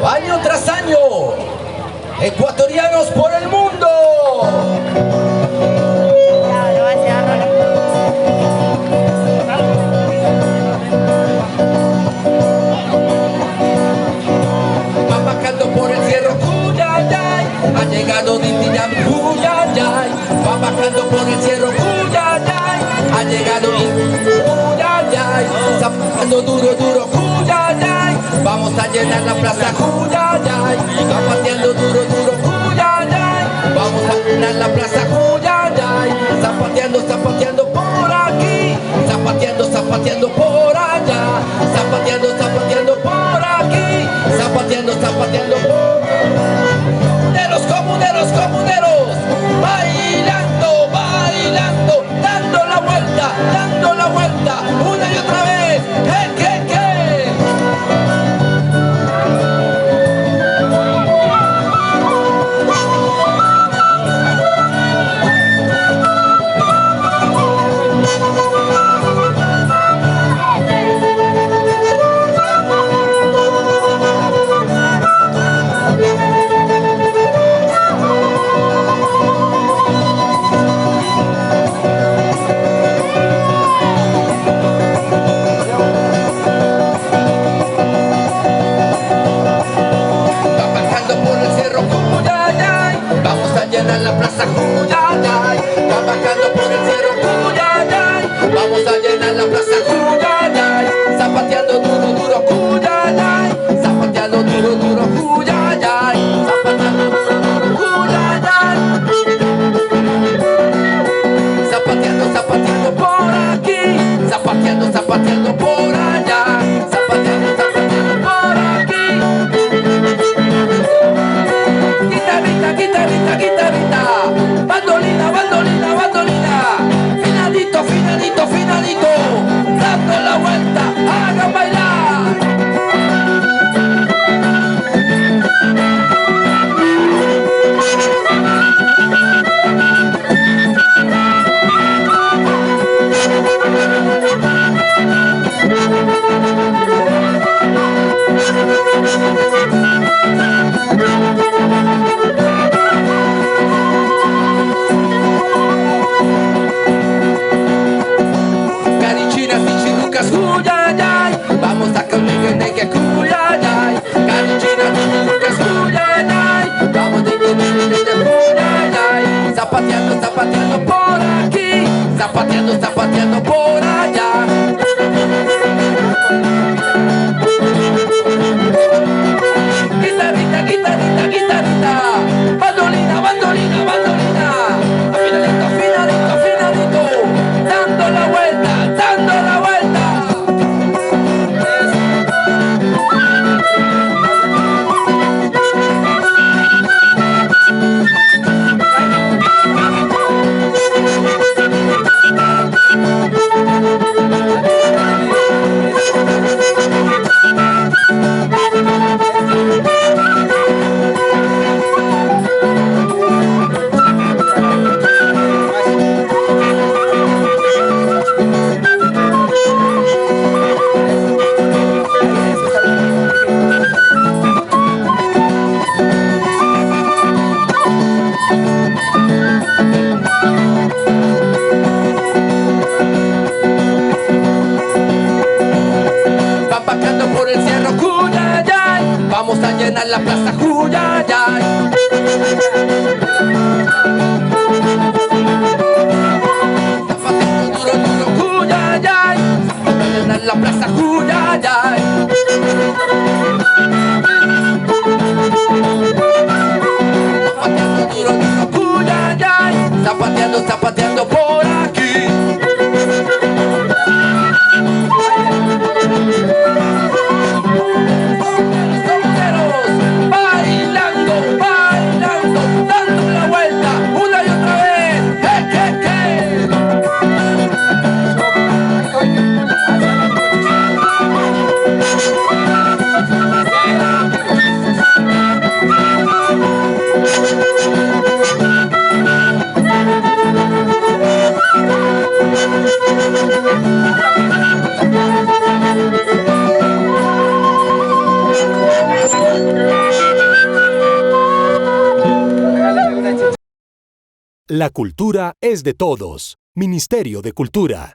año tras año, ecuatorianos por el mundo. Van bajando por el cerro Cuyayay, ha llegado Dintinam Cuyayay. Van bajando por el cerro Cuyayay, ha llegado Cuyayay. Zapando duro, duro Cuyayay. Vamos a llenar la plaza Cuyayay. Zapateando duro, duro Cuyayay. Vamos a llenar la plaza Cuyayay. Zapateando, zapateando por aquí. Zapateando, zapateando por allá. Zapateando, zapateando por aquí. Zapateando, zapateando por... Comuneros, comuneros, comuneros. Bailando, bailando. Dando la vuelta, una y otra vez. ¿Qué? La plaza Cuyayay, va bajando por el cerro Cuyayay. Vamos a llenar la plaza Cuyayay. Zapateando duro, duro Cuyayay. Zapateando duro, duro Cuyayay. Zapateando duro, duro Cuyayay. Zapateando, zapateando por aquí. Zapateando, zapateando por allá. Zapateando, zapateando por aquí. Guitarrita, guitarrita, guitarrita. Bandolina, bandolina, bandolina. Finalito, finalito, finalito. Dando la vuelta, hagan bailar. Carichinas y chirucas, Cuyayay. Vamos a que Cuyayay. Carichinas y chirucas, Cuyayay. Vamos de Cuyayay. Zapateando, zapateando por aquí. Zapateando, zapateando por allá. Guitarrita, guitarrita, guitarrita. Bandolina, bandolina, bandolina. Finalito, finalito, finalito. Dando la vuelta, dando la vuelta. Vamos a llenar la plaza Cuyayay. Zapateando duro, duro Cuyayay. Vamos a llenar la plaza Cuyayay. Zapateando duro, duro Cuyayay. Zapateando, zapateando por aquí. La cultura es de todos. Ministerio de Cultura.